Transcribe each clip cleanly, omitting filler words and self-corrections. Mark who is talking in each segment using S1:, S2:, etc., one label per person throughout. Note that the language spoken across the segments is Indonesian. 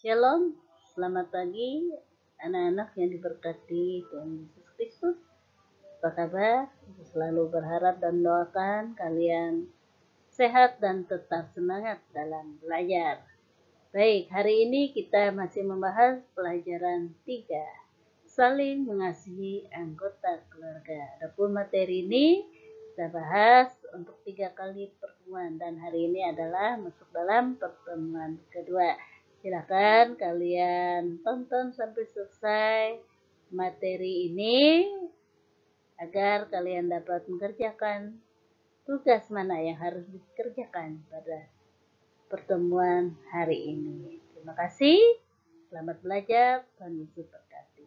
S1: Shalom, selamat pagi anak-anak yang diberkati Tuhan Yesus Kristus. Apa kabar? Selalu berharap dan doakan kalian sehat dan tetap semangat dalam belajar. Baik, hari ini kita masih membahas pelajaran 3, saling mengasihi anggota keluarga. Adapun materi ini kita bahas untuk 3 kali pertemuan dan hari ini adalah masuk dalam pertemuan kedua. Silakan kalian tonton sampai selesai materi ini agar kalian dapat mengerjakan tugas mana yang harus dikerjakan pada pertemuan hari ini. Terima kasih. Selamat belajar. Tuhan Yesus berkati.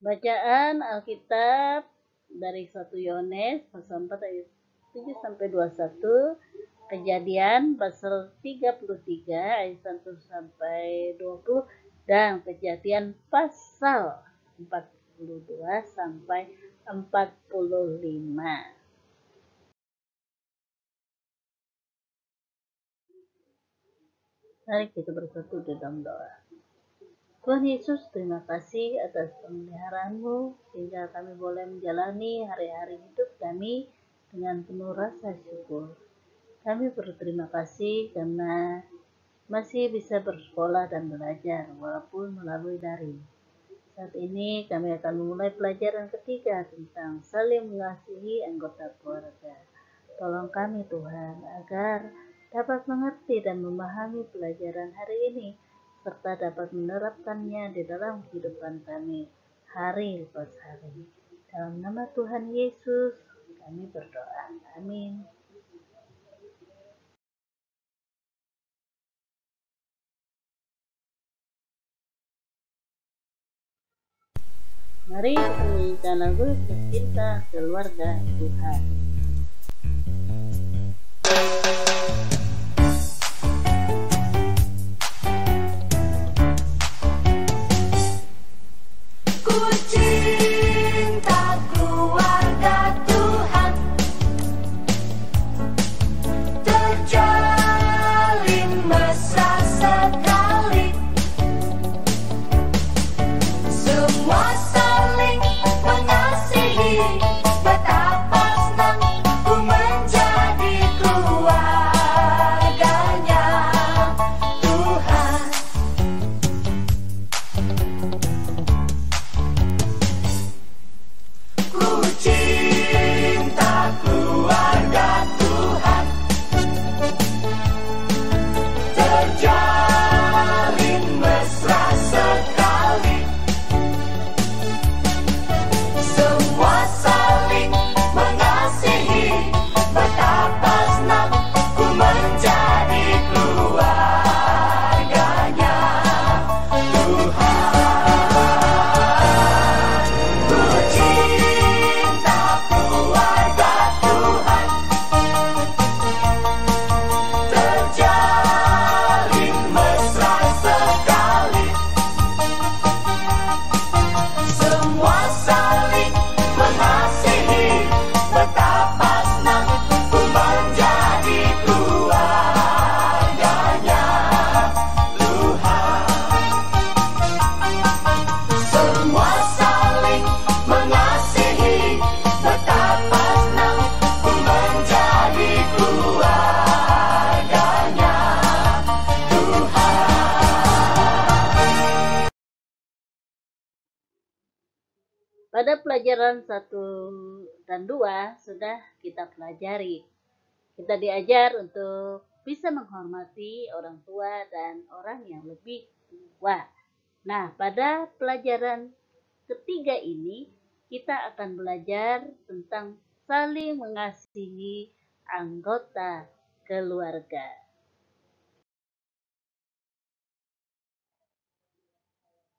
S1: Bacaan Alkitab dari 1 Yohanes pasal 4 ayat 7 sampai 21, Kejadian pasal 33 ayat 1 sampai 20 dan Kejadian pasal 42 sampai 45. Mari kita bersatu dalam doa. Tuhan Yesus, terima kasih atas pemeliharaan-Mu sehingga kami boleh menjalani hari-hari hidup kami dengan penuh rasa syukur. Kami berterima kasih karena masih bisa bersekolah dan belajar walaupun melalui daring. Saat ini kami akan memulai pelajaran ketiga tentang saling mengasihi anggota keluarga. Tolong kami Tuhan agar dapat mengerti dan memahami pelajaran hari ini serta dapat menerapkannya di dalam kehidupan kami hari lepas hari. Dalam nama Tuhan Yesus kami berdoa. Amin. Mari kita menyanyikan lagu Cinta Keluarga Tuhan.
S2: Ku cinta keluarga Tuhan, terjalin mesra sekali, semua saling mengasihi, betapa senang ku menjadi keluarganya Tuhan. Ku cinta keluarga Tuhan, terjalin mesra sekali, semua saling mengasihi, betapa senang ku menjadi keluarganya Tuhan. Ku cinta keluarga Tuhan, terjalin mesra sekali, semua saling mengasihi, betapa senang ku menjadi keluarganya Tuhan. Semua saling mengasihi, betapa senang ku menjadi keluarganya Tuhan.
S1: Pada pelajaran 1 dan 2 sudah kita pelajari. Kita diajar untuk bisa menghormati orang tua dan orang yang lebih tua. Nah, pada pelajaran ketiga ini kita akan belajar tentang saling mengasihi anggota keluarga.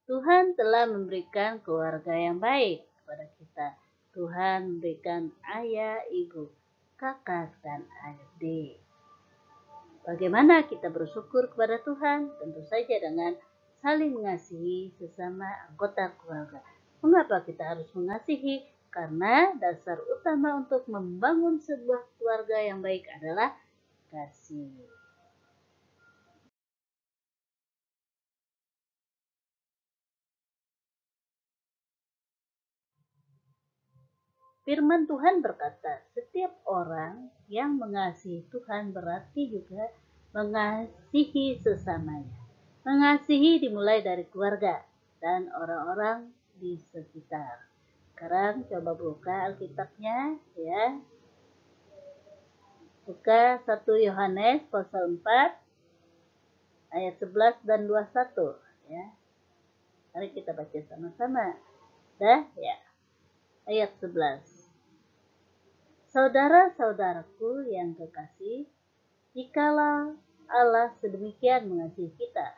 S1: Tuhan telah memberikan keluarga yang baik kepada kita. Tuhan memberikan ayah, ibu, kakak, dan adik. Bagaimana kita bersyukur kepada Tuhan? Tentu saja dengan saling mengasihi sesama anggota keluarga. Mengapa kita harus mengasihi? Karena dasar utama untuk membangun sebuah keluarga yang baik adalah kasih. Firman Tuhan berkata, setiap orang yang mengasihi Tuhan berarti juga mengasihi sesamanya. Mengasihi dimulai dari keluarga dan orang-orang di sekitar. Sekarang coba buka Alkitabnya ya. Buka 1 Yohanes pasal 4 ayat 11 dan 21 ya. Mari kita baca sama-sama. Dah ya. Ayat 11. Saudara-saudaraku yang kekasih, jikalau Allah sedemikian mengasihi kita,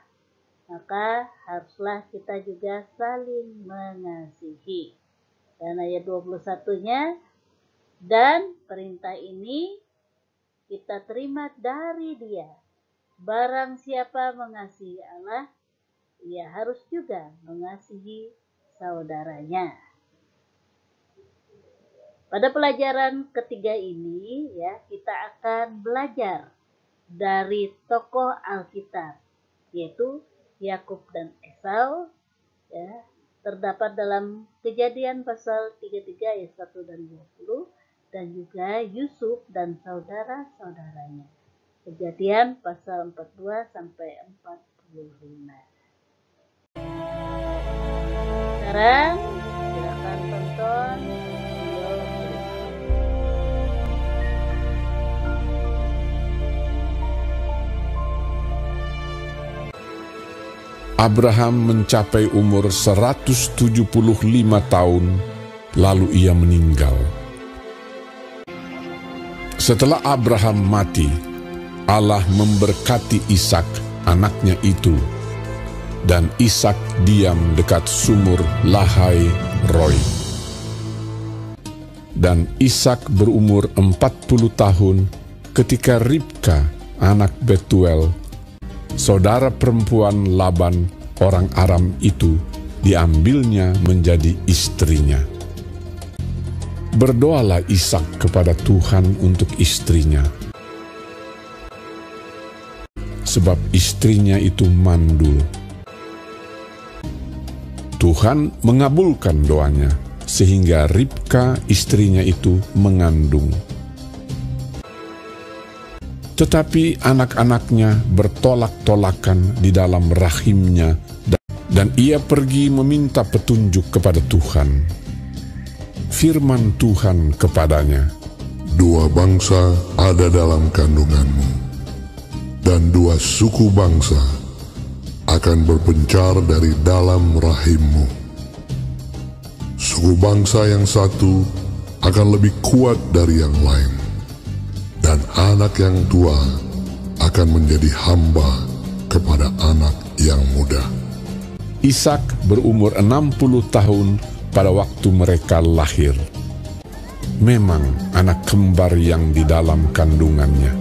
S1: maka haruslah kita juga saling mengasihi. Dan ayat 21-nya, dan perintah ini kita terima dari Dia. Barang siapa mengasihi Allah, ia harus juga mengasihi saudaranya. Pada pelajaran ketiga ini ya, kita akan belajar dari tokoh Alkitab, yaitu Yakub dan Esau ya, terdapat dalam Kejadian pasal 33 ayat 1 dan 20, dan juga Yusuf dan saudara-saudaranya. Kejadian pasal 42 sampai 45. Sekarang silakan tonton video berikut.
S3: Abraham mencapai umur 175 tahun, lalu ia meninggal. Setelah Abraham mati, Allah memberkati Ishak, anaknya itu, dan Ishak diam dekat sumur Lahai Roi. Dan Ishak berumur 40 tahun ketika Ribka, anak Betuel, saudara perempuan Laban, orang Aram itu, diambilnya menjadi istrinya. Berdoalah Ishak kepada Tuhan untuk istrinya, sebab istrinya itu mandul. Tuhan mengabulkan doanya, sehingga Ribka istrinya itu mengandung. Tetapi anak-anaknya bertolak-tolakan di dalam rahimnya, dan ia pergi meminta petunjuk kepada Tuhan. Firman Tuhan kepadanya,
S4: "Dua bangsa ada dalam kandunganmu, dan dua suku bangsa akan berpencar dari dalam rahimmu. Suku bangsa yang satu akan lebih kuat dari yang lain, dan anak yang tua akan menjadi hamba kepada anak yang muda."
S3: Ishak berumur 60 tahun pada waktu mereka lahir. Memang anak kembar yang di dalam kandungannya.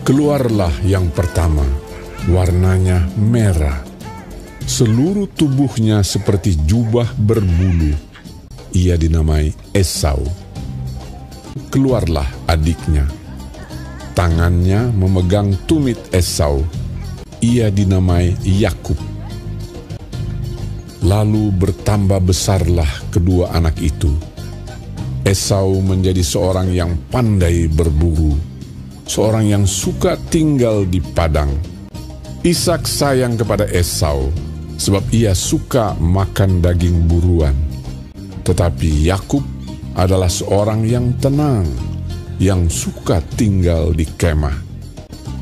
S3: Keluarlah yang pertama, warnanya merah. Seluruh tubuhnya seperti jubah berbulu. Ia dinamai Esau. Keluarlah adiknya. Tangannya memegang tumit Esau. Ia dinamai Yakub. Lalu bertambah besarlah kedua anak itu. Esau menjadi seorang yang pandai berburu, seorang yang suka tinggal di padang. Ishak sayang kepada Esau, sebab ia suka makan daging buruan. Tetapi Yakub adalah seorang yang tenang, yang suka tinggal di kemah.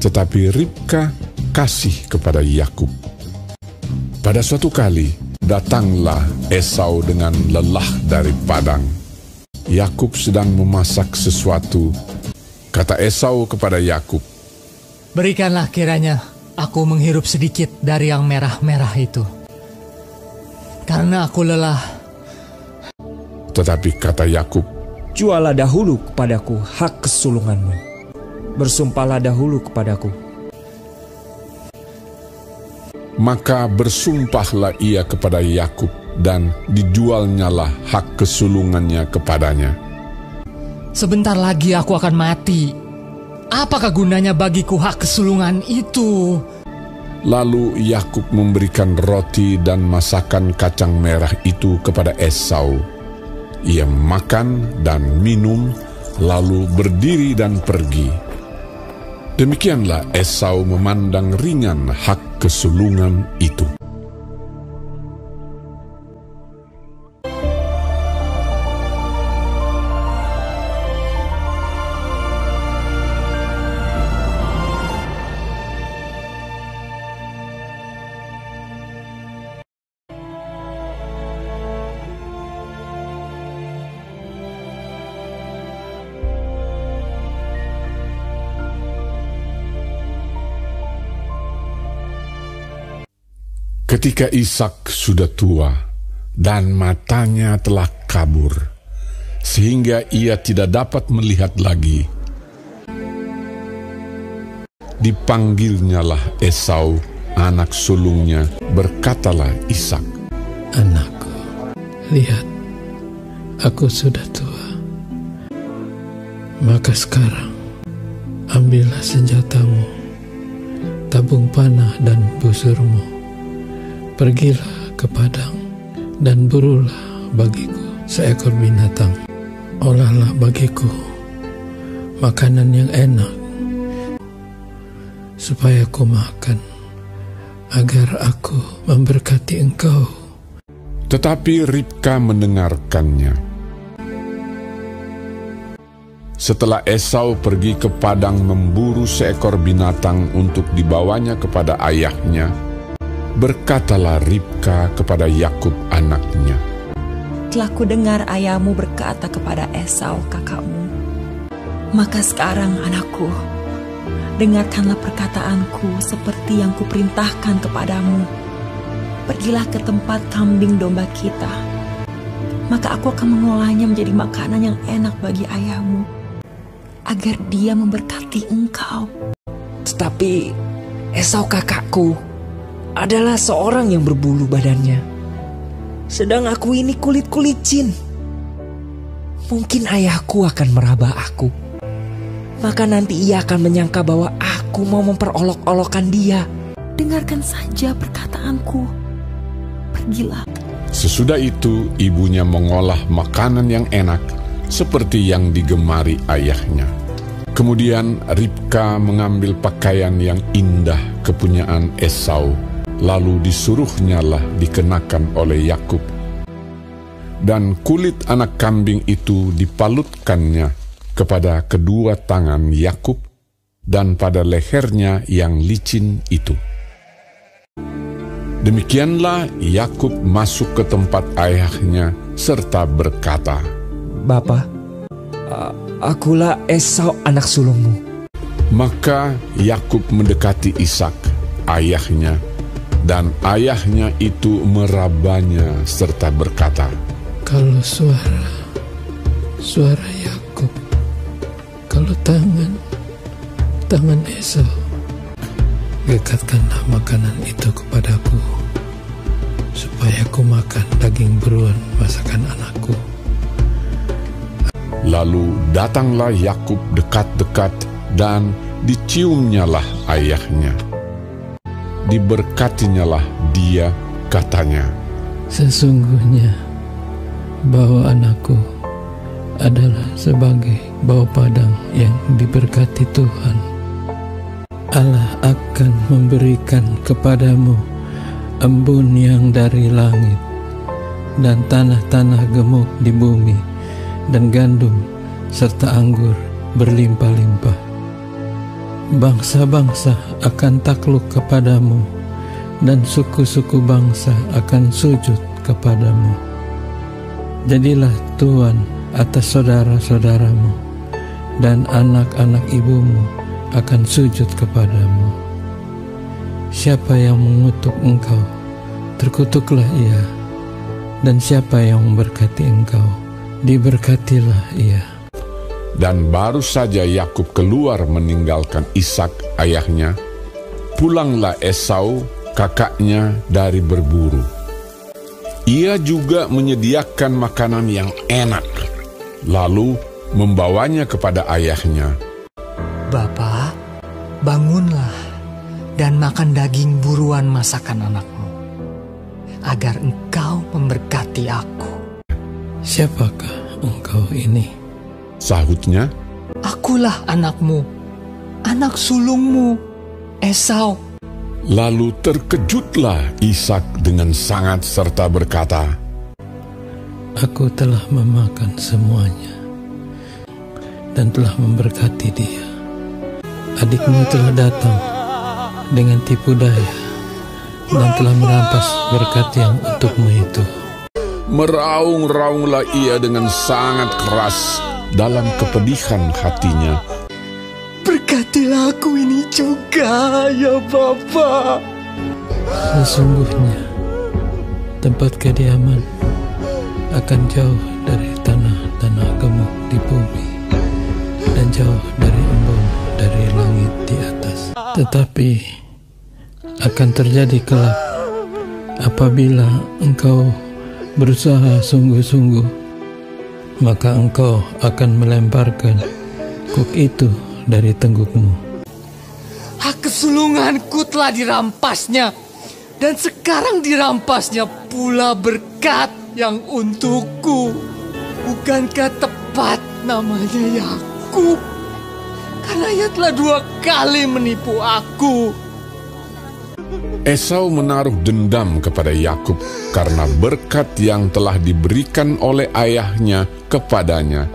S3: Tetapi Ribka kasih kepada Yakub. Pada suatu kali, datanglah Esau dengan lelah dari padang. Yakub sedang memasak sesuatu. Kata Esau kepada Yakub,
S5: "Berikanlah kiranya aku menghirup sedikit dari yang merah-merah itu, karena aku lelah."
S3: Tetapi kata Yakub,
S6: "Jualah dahulu kepadaku hak kesulunganmu. Bersumpahlah dahulu kepadaku."
S3: Maka bersumpahlah ia kepada Yakub, dan dijualnyalah hak kesulungannya kepadanya.
S5: "Sebentar lagi aku akan mati. Apakah gunanya bagiku hak kesulungan itu?"
S3: Lalu Yakub memberikan roti dan masakan kacang merah itu kepada Esau. ia makan dan minum, lalu berdiri dan pergi. Demikianlah Esau memandang ringan hak kesulungan itu. Ketika Ishak sudah tua dan matanya telah kabur, sehingga ia tidak dapat melihat lagi, dipanggilnyalah Esau, anak sulungnya, berkatalah Ishak,
S7: "Anakku, lihat, aku sudah tua. Maka sekarang, ambillah senjatamu, tabung panah dan busurmu. Pergilah ke padang dan burulah bagiku seekor binatang. Olahlah bagiku makanan yang enak, supaya aku makan, agar aku memberkati engkau."
S3: Tetapi Ribka mendengarkannya. Setelah Esau pergi ke padang memburu seekor binatang untuk dibawanya kepada ayahnya, berkatalah Ribka kepada Yakub anaknya,
S8: "Telah kudengar ayahmu berkata kepada Esau kakakmu. Maka sekarang anakku, dengarkanlah perkataanku seperti yang kuperintahkan kepadamu. Pergilah ke tempat kambing domba kita. Maka aku akan mengolahnya menjadi makanan yang enak bagi ayahmu, agar dia memberkati engkau."
S6: Tetapi Esau kakakku adalah seorang yang berbulu badannya, sedang aku ini kulit-kulicin. Mungkin ayahku akan meraba aku, maka nanti ia akan menyangka bahwa aku mau memperolok-olokkan dia.
S8: Dengarkan saja perkataanku. Pergilah.
S3: Sesudah itu ibunya mengolah makanan yang enak seperti yang digemari ayahnya. Kemudian Ribka mengambil pakaian yang indah kepunyaan Esau, lalu disuruhnyalah dikenakan oleh Yakub. Dan kulit anak kambing itu dipalutkannya kepada kedua tangan Yakub dan pada lehernya yang licin itu. Demikianlah Yakub masuk ke tempat ayahnya serta berkata,
S6: "Bapa, akulah Esau anak sulungmu."
S3: Maka Yakub mendekati Ishak, ayahnya, dan ayahnya itu merabanya serta berkata,
S7: "Kalau suara Yakub, kalau tangan Esau, dekatkanlah makanan itu kepadaku, supaya aku makan daging beruang masakan anakku."
S3: Lalu datanglah Yakub dekat-dekat dan diciumnyalah ayahnya. Diberkatinyalah dia, katanya,
S7: "Sesungguhnya bau anakku adalah sebagai bau padang yang diberkati Tuhan. Allah akan memberikan kepadamu embun yang dari langit, dan tanah-tanah gemuk di bumi, dan gandum serta anggur berlimpah-limpah. Bangsa-bangsa akan takluk kepadamu, dan suku-suku bangsa akan sujud kepadamu. Jadilah tuan atas saudara-saudaramu, dan anak-anak ibumu akan sujud kepadamu. Siapa yang mengutuk engkau, terkutuklah ia, dan siapa yang memberkati engkau, diberkatilah ia."
S3: Dan baru saja Yakub keluar meninggalkan Ishak ayahnya, pulanglah Esau kakaknya dari berburu. Ia juga menyediakan makanan yang enak, lalu membawanya kepada ayahnya.
S5: "Bapa, bangunlah dan makan daging buruan masakan anakmu, agar engkau memberkati aku."
S7: siapakah engkau ini?
S3: Sahutnya,
S5: Akulah anakmu, anak sulungmu, Esau.
S3: lalu terkejutlah Ishak dengan sangat serta berkata,
S7: Aku telah memakan semuanya dan telah memberkati dia. Adikmu telah datang dengan tipu daya dan telah merampas berkat yang untukmu itu.
S3: Meraung-raunglah ia dengan sangat keras dalam kepedihan hatinya.
S6: Berkatilah aku ini juga, ya Bapa.
S7: Sesungguhnya tempat kediaman akan jauh dari tanah-tanah gemuk di bumi dan jauh dari embun dari langit di atas. Tetapi akan terjadi kelak apabila engkau berusaha sungguh-sungguh, maka engkau akan melemparkan kuk itu dari tenggukmu.
S5: Hak kesulunganku telah dirampasnya, dan sekarang dirampasnya pula berkat yang untukku. Bukankah tepat namanya Yakub? Karena ia telah 2 kali menipu aku.
S3: Esau menaruh dendam kepada Yakub karena berkat yang telah diberikan oleh ayahnya kepadanya.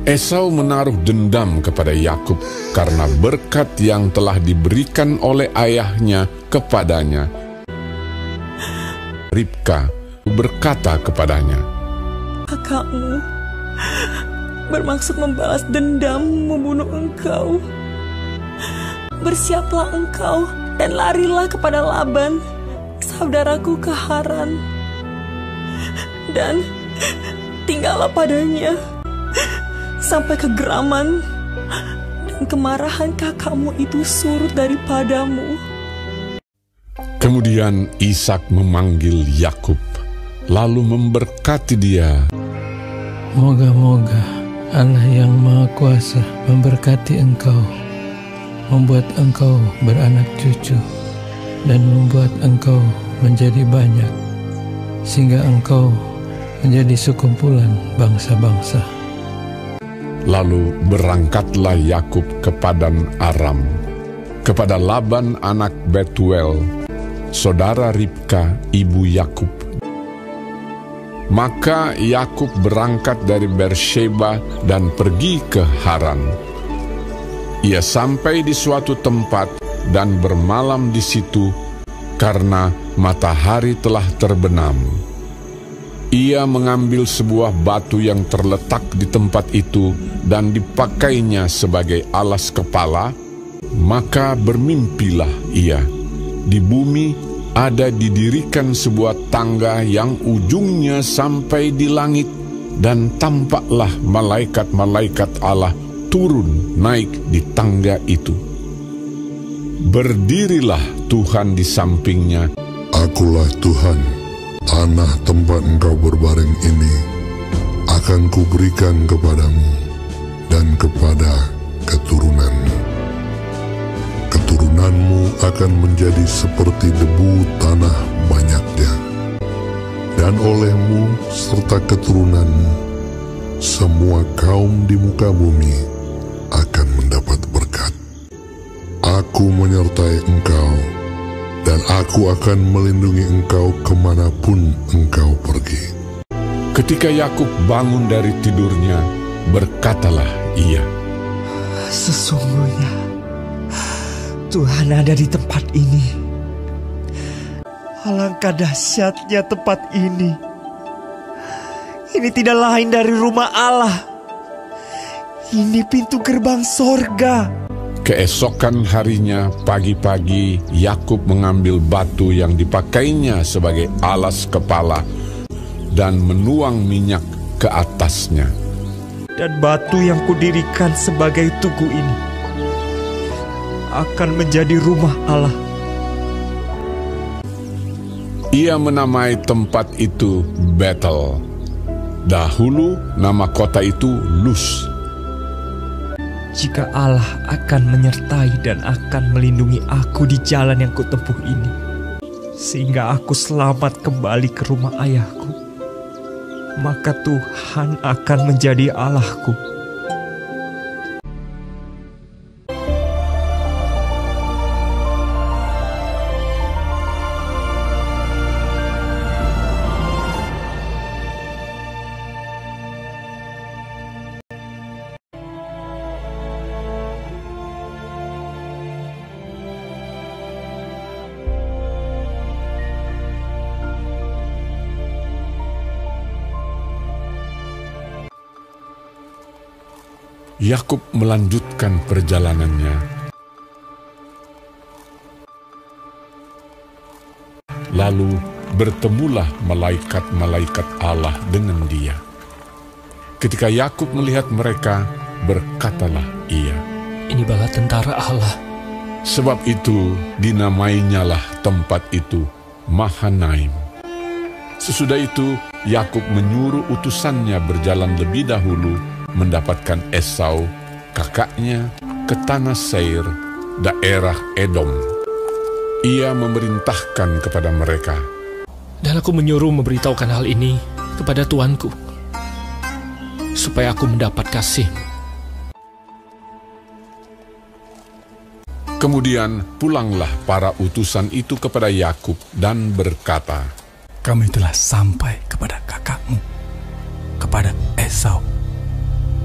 S3: Esau menaruh dendam kepada Yakub karena berkat yang telah diberikan oleh ayahnya kepadanya. Ribka berkata kepadanya,
S8: Kakakmu bermaksud membalas dendam membunuh engkau. Bersiaplah engkau dan larilah kepada Laban, saudaraku ke Haran, dan tinggallah padanya sampai kegeraman dan kemarahan kakakmu itu surut daripadamu.
S3: Kemudian Ishak memanggil Yakub, lalu memberkati dia.
S7: Moga-moga Allah yang Maha Kuasa memberkati engkau, membuat engkau beranak cucu, dan membuat engkau menjadi banyak, sehingga engkau menjadi sekumpulan bangsa-bangsa.
S3: Lalu berangkatlah Yakub ke Padan Aram, kepada Laban anak Betuel, saudara Ribka ibu Yakub. Maka Yakub berangkat dari Beersheba dan pergi ke Haran. Ia sampai di suatu tempat dan bermalam di situ karena matahari telah terbenam. Ia mengambil sebuah batu yang terletak di tempat itu dan dipakainya sebagai alas kepala, maka bermimpilah ia. Di bumi ada didirikan sebuah tangga yang ujungnya sampai di langit, dan tampaklah malaikat-malaikat Allah turun naik di tangga itu. Berdirilah Tuhan di sampingnya.
S4: Akulah Tuhan, tanah tempat engkau berbaring ini akan kuberikan kepadamu dan kepada keturunanmu. Keturunanmu akan menjadi seperti debu tanah banyaknya, dan olehmu serta keturunanmu semua kaum di muka bumi akan mendapat berkat. Aku menyertai engkau, dan aku akan melindungi engkau kemanapun engkau pergi.
S3: Ketika Yakub bangun dari tidurnya, berkatalah ia,
S6: Sesungguhnya Tuhan ada di tempat ini. Alangkah dahsyatnya tempat ini. Ini tidak lain dari rumah Allah. Ini pintu gerbang sorga.
S3: Keesokan harinya pagi-pagi Yakub mengambil batu yang dipakainya sebagai alas kepala dan menuang minyak ke atasnya.
S6: dan batu yang kudirikan sebagai tugu ini akan menjadi rumah Allah.
S3: Ia menamai tempat itu Betel. Dahulu nama kota itu Luz.
S6: Jika Allah akan menyertai dan akan melindungi aku di jalan yang kutempuh ini, sehingga aku selamat kembali ke rumah ayahku, maka Tuhan akan menjadi Allahku.
S3: Yakub melanjutkan perjalanannya. Lalu bertemulah malaikat-malaikat Allah dengan dia. Ketika Yakub melihat mereka, berkatalah ia,
S5: Ini bala tentara Allah.
S3: sebab itu dinamainyalah tempat itu Mahanaim. Sesudah itu Yakub menyuruh utusannya berjalan lebih dahulu mendapatkan Esau, kakaknya, ke tanah Seir, daerah Edom. Ia memerintahkan kepada mereka,
S5: Dan aku menyuruh memberitahukan hal ini kepada tuanku, supaya aku mendapat kasih.
S3: Kemudian pulanglah para utusan itu kepada Yakub dan berkata,
S9: Kami telah sampai kepada kakakmu, kepada Esau,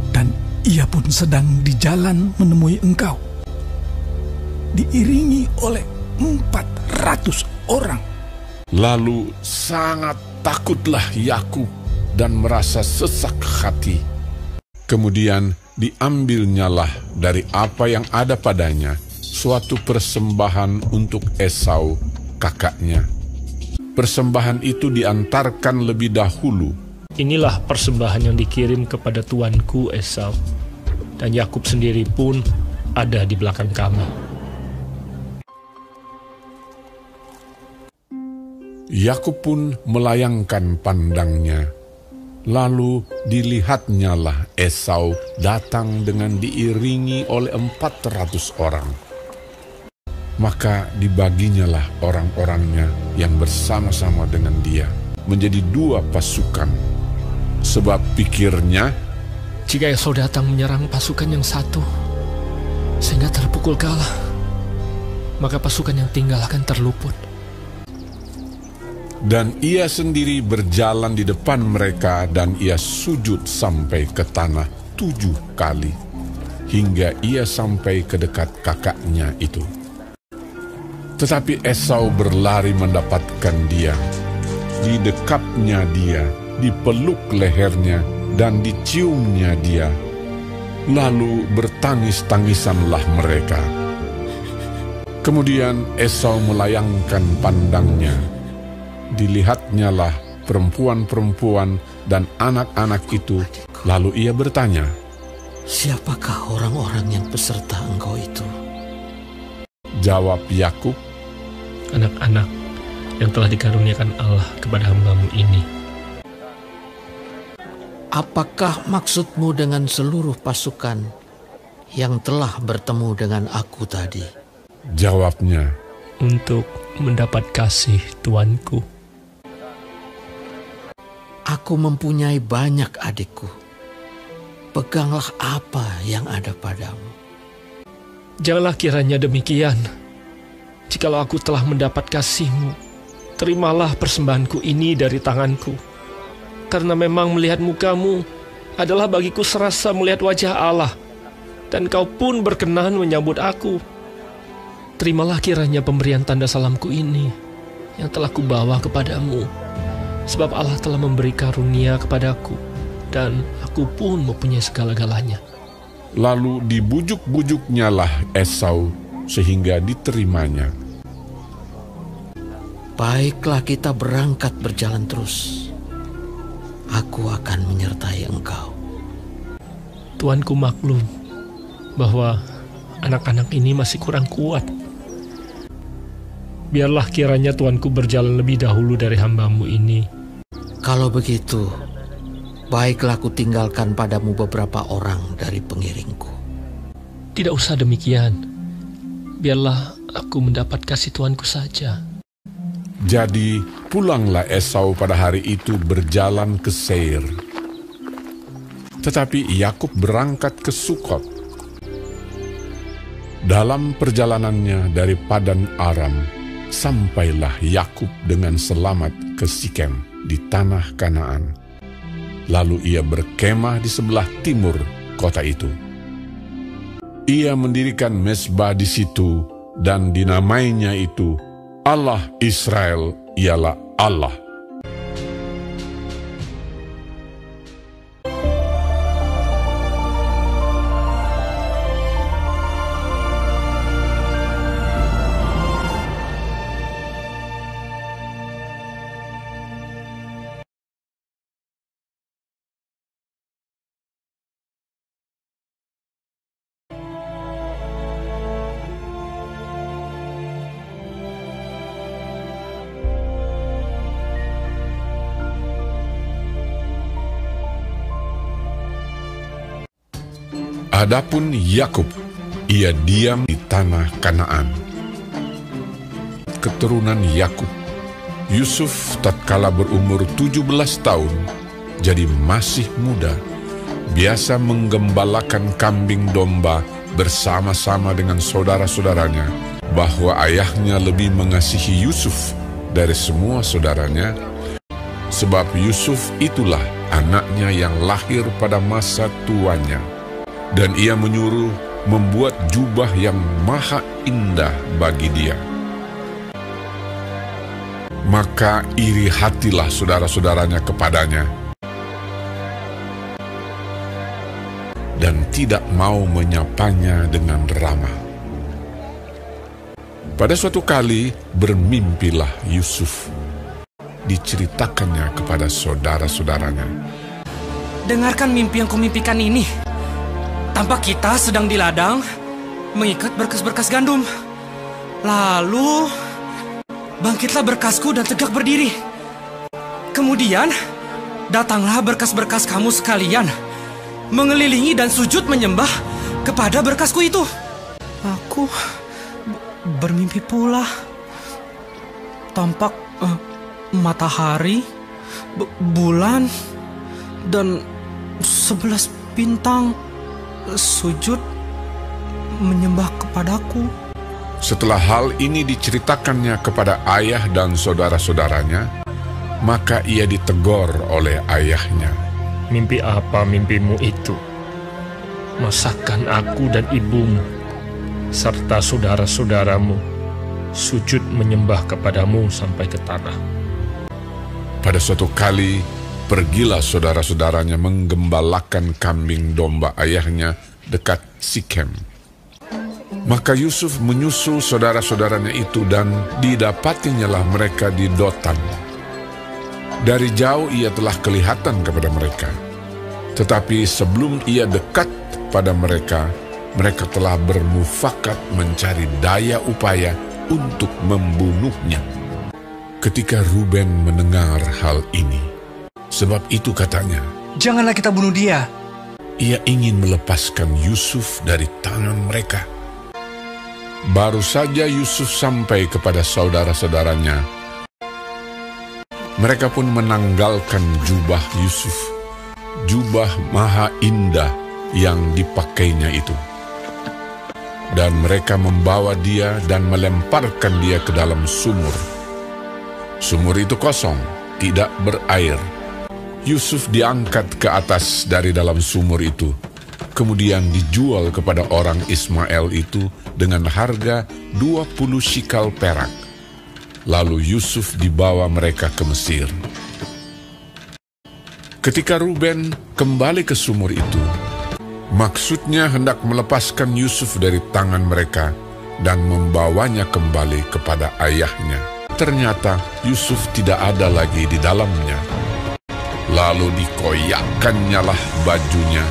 S9: dan ia pun sedang di jalan menemui engkau, diiringi oleh 400 orang.
S3: Lalu sangat takutlah Yakub dan merasa sesak hati. Kemudian diambilnyalah dari apa yang ada padanya suatu persembahan untuk Esau, kakaknya. Persembahan itu diantarkan lebih dahulu.
S5: Inilah persembahan yang dikirim kepada tuanku Esau, dan Yakub sendiri pun ada di belakang kami.
S3: Yakub pun melayangkan pandangnya. Lalu dilihatnyalah Esau datang dengan diiringi oleh 400 orang. Maka dibaginyalah orang-orangnya yang bersama-sama dengan dia menjadi 2 pasukan. Sebab pikirnya,
S5: Jika Esau datang menyerang pasukan yang satu, sehingga terpukul kalah, maka pasukan yang tinggal akan terluput.
S3: dan ia sendiri berjalan di depan mereka dan ia sujud sampai ke tanah 7 kali, hingga ia sampai ke dekat kakaknya itu. Tetapi Esau berlari mendapatkan dia, didekapnya dia, dipeluk lehernya, dan diciumnya dia. Lalu bertangis-tangisanlah mereka. Kemudian Esau melayangkan pandangnya. Dilihatnyalah perempuan-perempuan dan anak-anak itu. Lalu ia bertanya,
S10: Siapakah orang-orang yang beserta engkau itu?
S3: Jawab Yakub,
S5: Anak-anak yang telah dikaruniakan Allah kepada hamba-Mu ini.
S10: Apakah maksudmu dengan seluruh pasukan yang telah bertemu dengan aku tadi?
S3: Jawabnya,
S5: Untuk mendapat kasih tuanku.
S10: Aku mempunyai banyak adikku. Peganglah apa yang ada padamu.
S5: Janganlah kiranya demikian. Jikalau aku telah mendapat kasih-Mu, terimalah persembahanku ini dari tanganku. Karena memang melihat muka-Mu adalah bagiku serasa melihat wajah Allah, dan Kau pun berkenan menyambut aku. Terimalah kiranya pemberian tanda salamku ini yang telah kubawa kepadamu, sebab Allah telah memberi karunia kepadaku, dan aku pun mempunyai segala-galanya.
S3: lalu dibujuk-bujuknyalah Esau sehingga diterimanya.
S10: Baiklah, kita berangkat berjalan terus. Aku akan menyertai engkau.
S5: tuanku maklum bahwa anak-anak ini masih kurang kuat. Biarlah kiranya tuanku berjalan lebih dahulu dari hamba-Mu ini.
S10: Kalau begitu, baiklah ku tinggalkan padamu beberapa orang dari pengiringku.
S5: Tidak usah demikian. Biarlah aku mendapat kasih tuanku saja.
S3: Jadi pulanglah Esau pada hari itu berjalan ke Seir. Tetapi Yakub berangkat ke Sukot. Dalam perjalanannya dari Padan Aram, sampailah Yakub dengan selamat ke Sikem di tanah Kanaan. Lalu ia berkemah di sebelah timur kota itu. Ia mendirikan mezbah di situ dan dinamainya itu Allah Israel ialah Allah. Adapun Yakub, ia diam di tanah Kanaan. Keturunan Yakub, Yusuf tatkala berumur 17 tahun, jadi masih muda, biasa menggembalakan kambing domba bersama-sama dengan saudara-saudaranya, bahwa ayahnya lebih mengasihi Yusuf dari semua saudaranya, sebab Yusuf itulah anaknya yang lahir pada masa tuanya. Dan ia menyuruh membuat jubah yang maha indah bagi dia. Maka iri hatilah saudara-saudaranya kepadanya, dan tidak mau menyapanya dengan ramah. Pada suatu kali bermimpilah Yusuf. Diceritakannya kepada saudara-saudaranya.
S11: Dengarkan mimpi yang kumimpikan ini. Tampak kita sedang di ladang mengikat berkas-berkas gandum. Lalu bangkitlah berkasku dan tegak berdiri. Kemudian datanglah berkas-berkas kamu sekalian, mengelilingi dan sujud menyembah kepada berkasku itu. Aku bermimpi pula. Tampak matahari, bulan, dan 11 bintang sujud menyembah kepadaku.
S3: Setelah hal ini diceritakannya kepada ayah dan saudara-saudaranya, maka ia ditegur oleh ayahnya.
S5: Mimpi apa mimpimu itu? Masakan aku dan ibumu serta saudara-saudaramu sujud menyembah kepadamu sampai ke tanah.
S3: Pada suatu kali, pergilah saudara-saudaranya menggembalakan kambing domba ayahnya dekat Sikem. Maka Yusuf menyusul saudara-saudaranya itu dan didapatinyalah mereka di Dotan. Dari jauh ia telah kelihatan kepada mereka. Tetapi sebelum ia dekat pada mereka, mereka telah bermufakat mencari daya upaya untuk membunuhnya. Ketika Ruben mendengar hal ini, sebab itu katanya,
S11: "Janganlah kita bunuh dia."
S3: Ia ingin melepaskan Yusuf dari tangan mereka. Baru saja Yusuf sampai kepada saudara-saudaranya, mereka pun menanggalkan jubah Yusuf, jubah maha indah yang dipakainya itu. Dan mereka membawa dia dan melemparkan dia ke dalam sumur. Sumur itu kosong, tidak berair. Yusuf diangkat ke atas dari dalam sumur itu, kemudian dijual kepada orang Ismail itu dengan harga 20 shikal perak. Lalu Yusuf dibawa mereka ke Mesir. Ketika Ruben kembali ke sumur itu, maksudnya hendak melepaskan Yusuf dari tangan mereka dan membawanya kembali kepada ayahnya. Ternyata Yusuf tidak ada lagi di dalamnya. Lalu dikoyakkannyalah bajunya,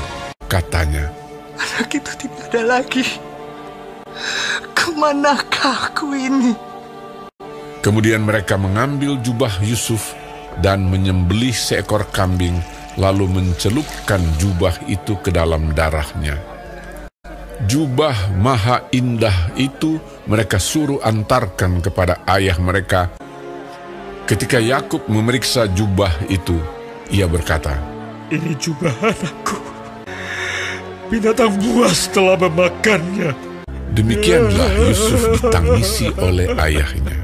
S3: katanya,
S11: Anak itu tidak ada lagi. Kemanakah aku ini?
S3: Kemudian mereka mengambil jubah Yusuf dan menyembelih seekor kambing, lalu mencelupkan jubah itu ke dalam darahnya. Jubah maha indah itu mereka suruh antarkan kepada ayah mereka. Ketika Yakub memeriksa jubah itu, ia berkata,
S5: "Ini jubah anakku. Binatang buas telah memakannya."
S3: Demikianlah Yusuf ditangisi oleh ayahnya.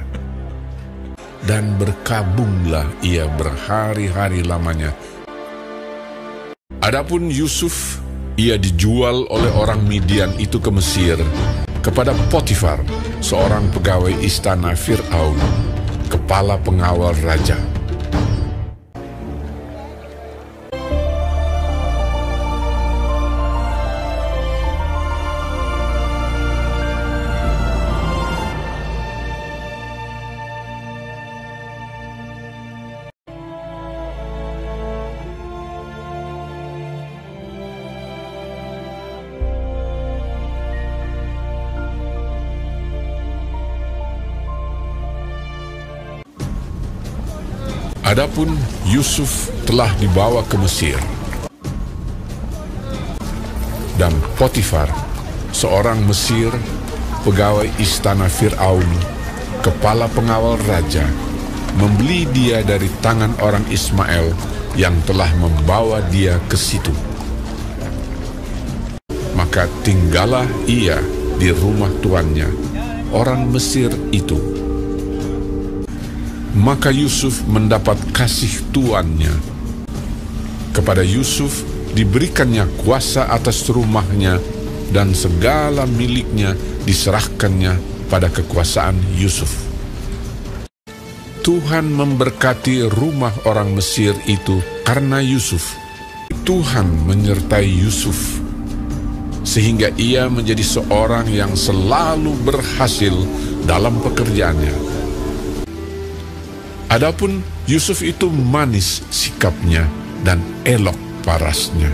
S3: Dan berkabunglah ia berhari-hari lamanya. Adapun Yusuf, ia dijual oleh orang Midian itu ke Mesir, kepada Potifar, seorang pegawai istana Fir'aun, kepala pengawal raja. Adapun Yusuf telah dibawa ke Mesir, dan Potifar, seorang Mesir, pegawai istana Fir'aun, kepala pengawal raja, membeli dia dari tangan orang Ismail yang telah membawa dia ke situ. Maka tinggallah ia di rumah tuannya, orang Mesir itu. Maka Yusuf mendapat kasih tuannya. Kepada Yusuf diberikannya kuasa atas rumahnya, dan segala miliknya diserahkannya pada kekuasaan Yusuf. Tuhan memberkati rumah orang Mesir itu karena Yusuf. Tuhan menyertai Yusuf, sehingga ia menjadi seorang yang selalu berhasil dalam pekerjaannya. Adapun Yusuf itu manis sikapnya dan elok parasnya.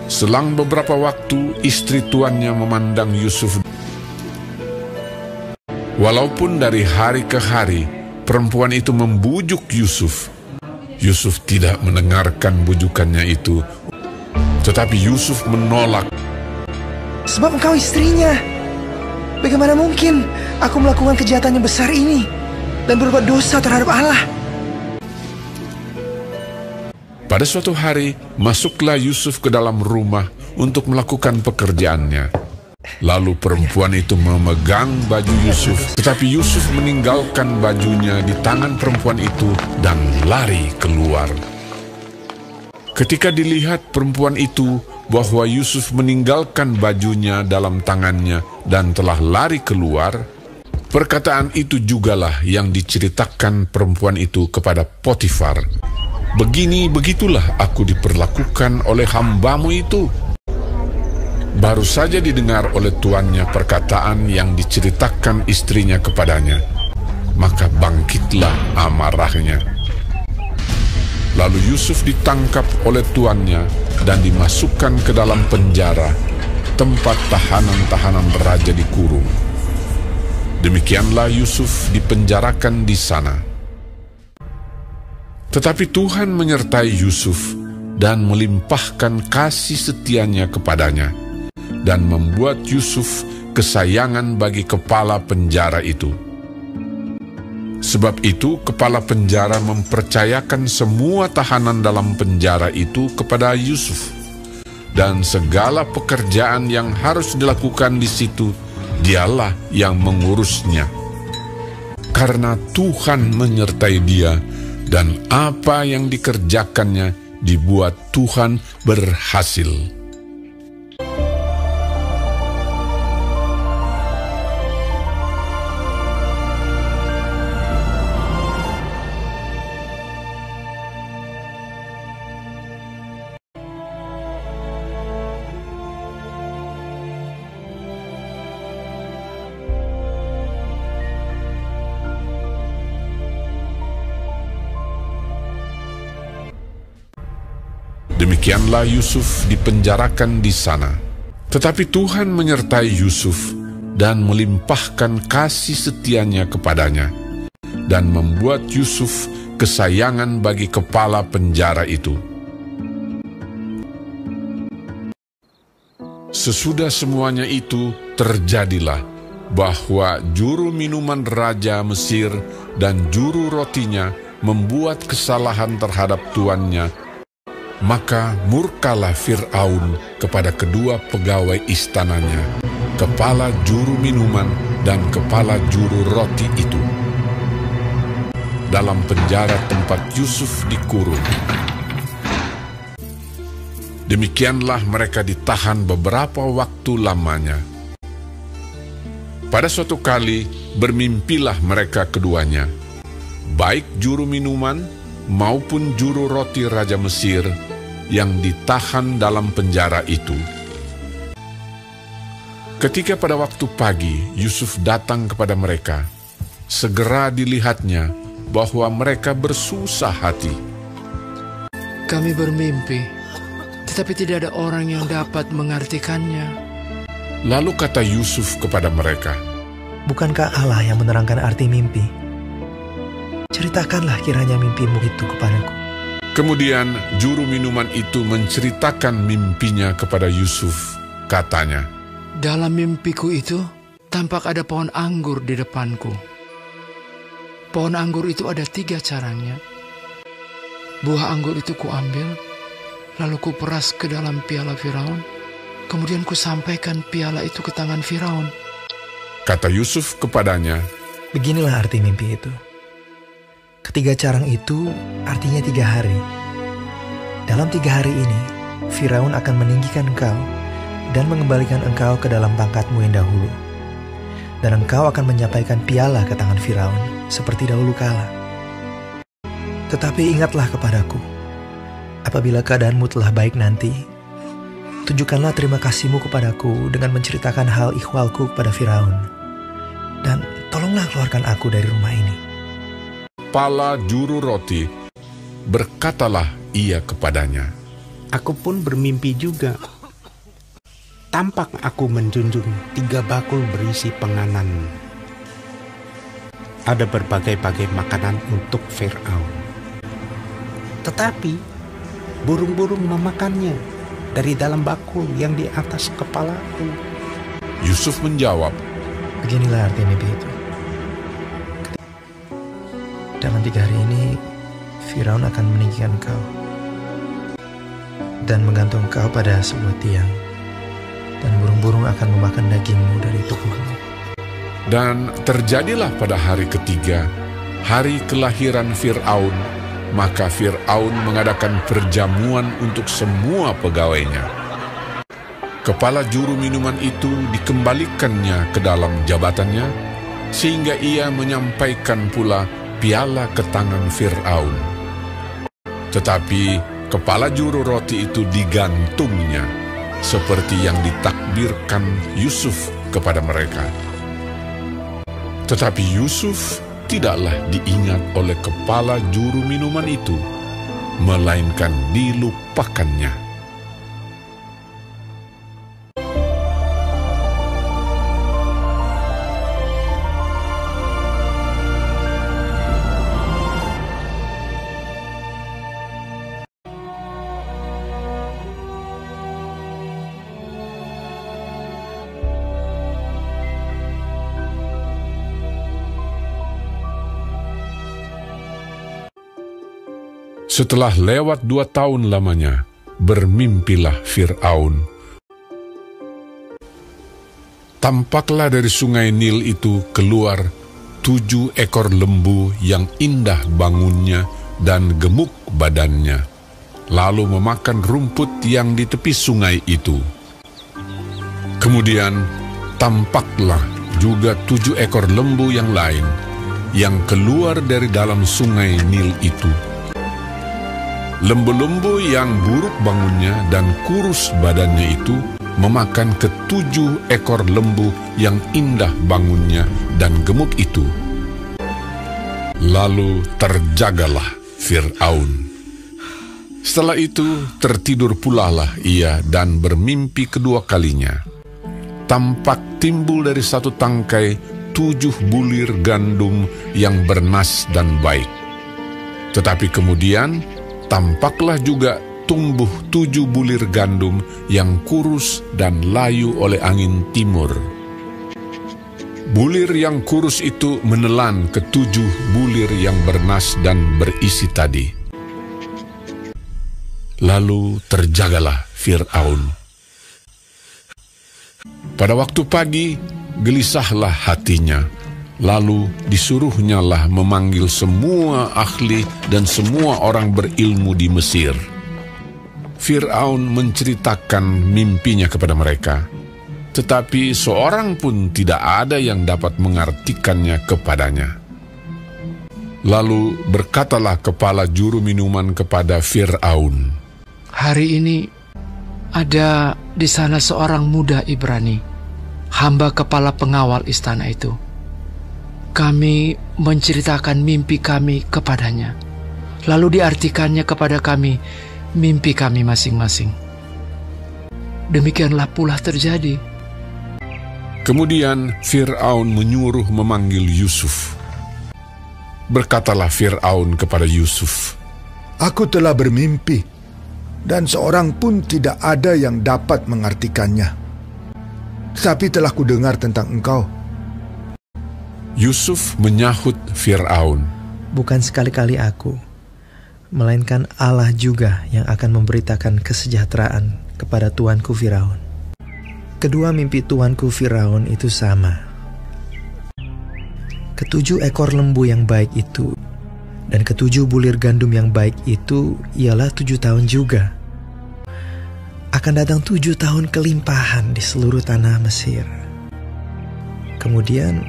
S3: Selang beberapa waktu, istri tuannya memandang Yusuf. Walaupun dari hari ke hari, perempuan itu membujuk Yusuf. Yusuf tidak mendengarkan bujukannya itu, tetapi Yusuf menolak.
S11: Sebab engkau istrinya. Bagaimana mungkin aku melakukan kejahatan yang besar ini dan berbuat dosa terhadap Allah?
S3: Pada suatu hari, masuklah Yusuf ke dalam rumah untuk melakukan pekerjaannya. Lalu perempuan itu memegang baju Yusuf, tetapi Yusuf meninggalkan bajunya di tangan perempuan itu dan lari keluar. Ketika dilihat perempuan itu bahwa Yusuf meninggalkan bajunya dalam tangannya dan telah lari keluar, perkataan itu jugalah yang diceritakan perempuan itu kepada Potifar. Begitulah aku diperlakukan oleh hambamu itu. Baru saja didengar oleh tuannya perkataan yang diceritakan istrinya kepadanya, maka bangkitlah amarahnya. Lalu Yusuf ditangkap oleh tuannya dan dimasukkan ke dalam penjara, tempat tahanan-tahanan raja dikurung. Demikianlah Yusuf dipenjarakan di sana. Tetapi Tuhan menyertai Yusuf dan melimpahkan kasih setianya kepadanya, dan membuat Yusuf kesayangan bagi kepala penjara itu. Sebab itu kepala penjara mempercayakan semua tahanan dalam penjara itu kepada Yusuf, dan segala pekerjaan yang harus dilakukan di situ dialah yang mengurusnya. Karena Tuhan menyertai dia, dan apa yang dikerjakannya dibuat Tuhan berhasil. Demikianlah Yusuf dipenjarakan di sana. Tetapi Tuhan menyertai Yusuf dan melimpahkan kasih setianya kepadanya, dan membuat Yusuf kesayangan bagi kepala penjara itu. Sesudah semuanya itu terjadilah bahwa juru minuman Raja Mesir dan juru rotinya membuat kesalahan terhadap tuannya. Maka murkalah Fir'aun kepada kedua pegawai istananya, kepala juru minuman dan kepala juru roti itu, dalam penjara tempat Yusuf dikurung. Demikianlah mereka ditahan beberapa waktu lamanya. Pada suatu kali bermimpilah mereka keduanya, baik juru minuman maupun juru roti Raja Mesir yang ditahan dalam penjara itu. Ketika pada waktu pagi Yusuf datang kepada mereka, segera dilihatnya bahwa mereka bersusah hati.
S10: Kami bermimpi, tetapi tidak ada orang yang dapat mengartikannya.
S3: Lalu kata Yusuf kepada mereka,
S11: Bukankah Allah yang menerangkan arti mimpi? Ceritakanlah kiranya mimpimu itu kepadaku.
S3: Kemudian juru minuman itu menceritakan mimpinya kepada Yusuf. Katanya,
S10: Dalam mimpiku itu, tampak ada pohon anggur di depanku. Pohon anggur itu ada 3 caranya. Buah anggur itu kuambil, lalu kuperas ke dalam piala Firaun. Kemudian kusampaikan piala itu ke tangan Firaun.
S3: Kata Yusuf kepadanya,
S11: Beginilah arti mimpi itu. Ketiga carang itu artinya 3 hari. Dalam 3 hari ini, Firaun akan meninggikan engkau dan mengembalikan engkau ke dalam pangkatmu yang dahulu. Dan engkau akan menyampaikan piala ke tangan Firaun seperti dahulu kala. Tetapi ingatlah kepadaku, apabila keadaanmu telah baik nanti, tunjukkanlah terima kasihmu kepadaku dengan menceritakan hal ikhwalku kepada Firaun. Dan tolonglah keluarkan aku dari rumah ini.
S3: kepala juru roti, berkatalah ia kepadanya,
S12: Aku pun bermimpi juga. Tampak aku menjunjung 3 bakul berisi penganan. Ada berbagai-bagai makanan untuk Fir'aun. Tetapi burung-burung memakannya dari dalam bakul yang di atas kepalaku.
S3: Yusuf menjawab,
S11: Beginilah arti mimpi itu. Dalam 3 hari ini, Firaun akan meninggikan engkau dan menggantung engkau pada sebuah tiang, dan burung-burung akan memakan dagingmu dari tubuhmu.
S3: Dan terjadilah pada hari ketiga, hari kelahiran Fir'aun, maka Fir'aun mengadakan perjamuan untuk semua pegawainya. Kepala juru minuman itu dikembalikannya ke dalam jabatannya, sehingga ia menyampaikan pula piala ke tangan Fir'aun. Tetapi kepala juru roti itu digantungnya, seperti yang ditakbirkan Yusuf kepada mereka. Tetapi Yusuf tidaklah diingat oleh kepala juru minuman itu, melainkan dilupakannya. Setelah lewat 2 tahun lamanya, bermimpilah Fir'aun. Tampaklah dari sungai Nil itu keluar 7 ekor lembu yang indah bangunnya dan gemuk badannya, lalu memakan rumput yang di tepi sungai itu. Kemudian tampaklah juga 7 ekor lembu yang lain yang keluar dari dalam sungai Nil itu. Lembu-lembu yang buruk bangunnya dan kurus badannya itu memakan ke-7 ekor lembu yang indah bangunnya dan gemuk itu. Lalu terjagalah Fir'aun. Setelah itu tertidur pulalah ia dan bermimpi kedua kalinya. Tampak timbul dari satu tangkai 7 bulir gandum yang bernas dan baik. Tetapi kemudian tampaklah juga tumbuh 7 bulir gandum yang kurus dan layu oleh angin timur. Bulir yang kurus itu menelan ke-7 bulir yang bernas dan berisi tadi. Lalu terjagalah Fir'aun. Pada waktu pagi, gelisahlah hatinya. Lalu disuruhnyalah memanggil semua ahli dan semua orang berilmu di Mesir. Fir'aun menceritakan mimpinya kepada mereka, tetapi seorang pun tidak ada yang dapat mengartikannya kepadanya. Lalu berkatalah kepala juru minuman kepada Fir'aun,
S10: "Hari ini ada di sana seorang muda Ibrani, hamba kepala pengawal istana itu. Kami menceritakan mimpi kami kepadanya, lalu diartikannya kepada kami mimpi kami masing-masing. Demikianlah pula terjadi."
S3: Kemudian Fir'aun menyuruh memanggil Yusuf. Berkatalah Fir'aun kepada Yusuf,
S13: "Aku telah bermimpi, dan seorang pun tidak ada yang dapat mengartikannya. Tetapi telah kudengar tentang engkau."
S3: Yusuf menyahut Fir'aun,
S11: "Bukan sekali-kali aku, melainkan Allah juga yang akan memberitakan kesejahteraan kepada tuanku Firaun." Kedua mimpi tuanku Firaun itu sama. Ke-7 ekor lembu yang baik itu dan ke-7 bulir gandum yang baik itu ialah 7 tahun juga. Akan datang 7 tahun kelimpahan di seluruh tanah Mesir. Kemudian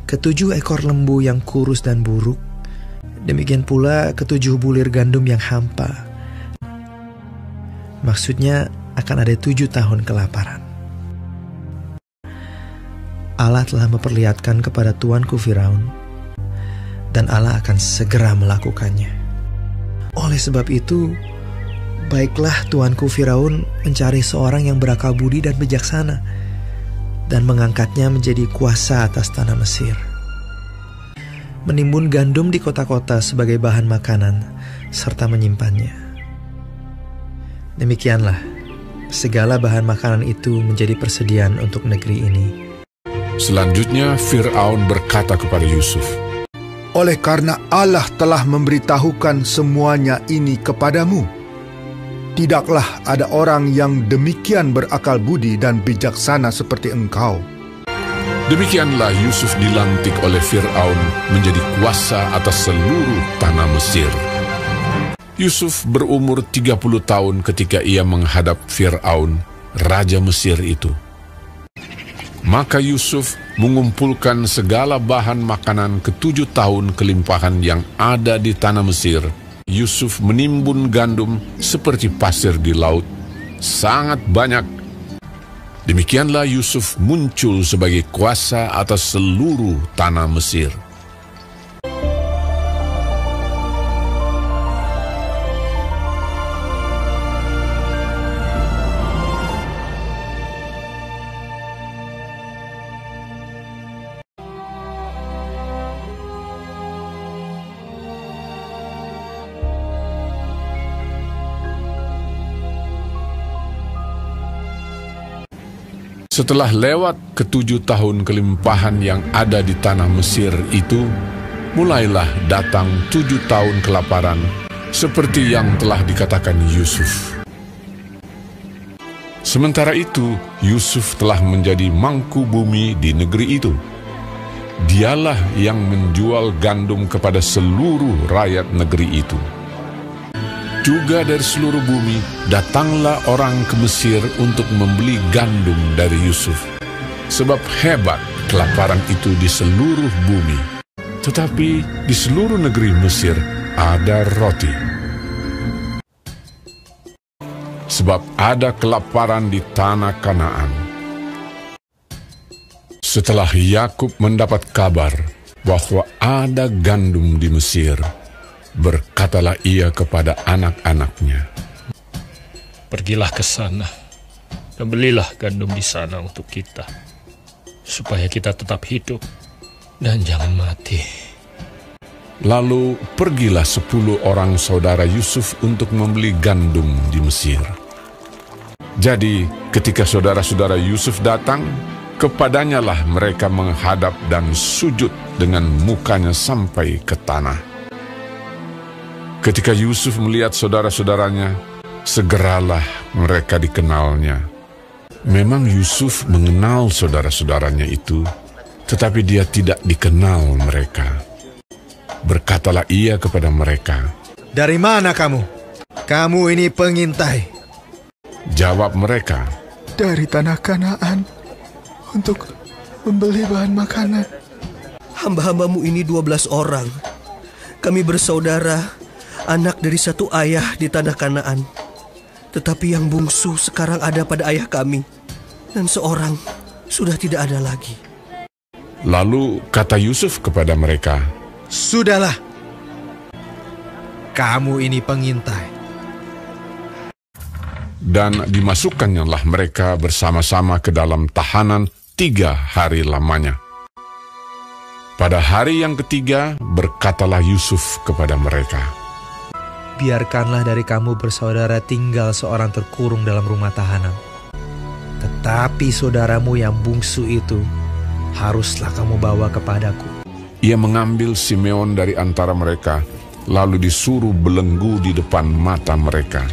S11: ke-7 ekor lembu yang kurus dan buruk, demikian pula ke-7 bulir gandum yang hampa. Maksudnya akan ada 7 tahun kelaparan. Allah telah memperlihatkan kepada tuanku Firaun, dan Allah akan segera melakukannya. Oleh sebab itu, baiklah tuanku Firaun mencari seorang yang berakal budi dan bijaksana, dan mengangkatnya menjadi kuasa atas tanah Mesir. Menimbun gandum di kota-kota sebagai bahan makanan, serta menyimpannya. Demikianlah, segala bahan makanan itu menjadi persediaan untuk negeri ini.
S3: Selanjutnya Fir'aun berkata kepada Yusuf,
S13: "Oleh karena Allah telah memberitahukan semuanya ini kepadamu, tidaklah ada orang yang demikian berakal budi dan bijaksana seperti engkau."
S3: Demikianlah Yusuf dilantik oleh Fir'aun menjadi kuasa atas seluruh tanah Mesir. Yusuf berumur 30 tahun ketika ia menghadap Fir'aun, raja Mesir itu. Maka Yusuf mengumpulkan segala bahan makanan ke-7 tahun kelimpahan yang ada di tanah Mesir. Yusuf menimbun gandum seperti pasir di laut, sangat banyak. Demikianlah Yusuf muncul sebagai kuasa atas seluruh tanah Mesir. Setelah lewat ke-7 tahun kelimpahan yang ada di tanah Mesir itu, mulailah datang 7 tahun kelaparan, seperti yang telah dikatakan Yusuf. Sementara itu, Yusuf telah menjadi mangku bumi di negeri itu. Dialah yang menjual gandum kepada seluruh rakyat negeri itu. Juga dari seluruh bumi datanglah orang ke Mesir untuk membeli gandum dari Yusuf, sebab hebat kelaparan itu di seluruh bumi. Tetapi di seluruh negeri Mesir ada roti, sebab ada kelaparan di tanah Kanaan. Setelah Yakub mendapat kabar bahwa ada gandum di Mesir, Berkatalah ia kepada anak-anaknya,
S5: "Pergilah ke sana dan belilah gandum di sana untuk kita, supaya kita tetap hidup dan jangan mati."
S3: Lalu pergilah 10 orang saudara Yusuf untuk membeli gandum di Mesir. Jadi ketika saudara-saudara Yusuf datang, kepadanya lah mereka menghadap dan sujud dengan mukanya sampai ke tanah. Ketika Yusuf melihat saudara-saudaranya, segeralah mereka dikenalnya. Memang Yusuf mengenal saudara-saudaranya itu, tetapi dia tidak dikenal mereka. Berkatalah ia kepada mereka,
S13: "Dari mana kamu? Kamu ini pengintai."
S3: Jawab mereka,
S14: "Dari tanah Kanaan untuk membeli bahan makanan."
S15: "Hamba-hambamu ini 12 orang. Kami bersaudara, anak dari satu ayah di tanah Kanaan. Tetapi yang bungsu sekarang ada pada ayah kami, dan seorang sudah tidak ada lagi."
S3: Lalu kata Yusuf kepada mereka,
S13: "Sudahlah, kamu ini pengintai."
S3: Dan dimasukkannya mereka bersama-sama ke dalam tahanan 3 hari lamanya. Pada hari yang ketiga berkatalah Yusuf kepada mereka,
S11: "Biarkanlah dari kamu bersaudara tinggal seorang terkurung dalam rumah tahanan. Tetapi saudaramu yang bungsu itu haruslah kamu bawa kepadaku."
S3: Ia mengambil Simeon dari antara mereka, lalu disuruh belenggu di depan mata mereka.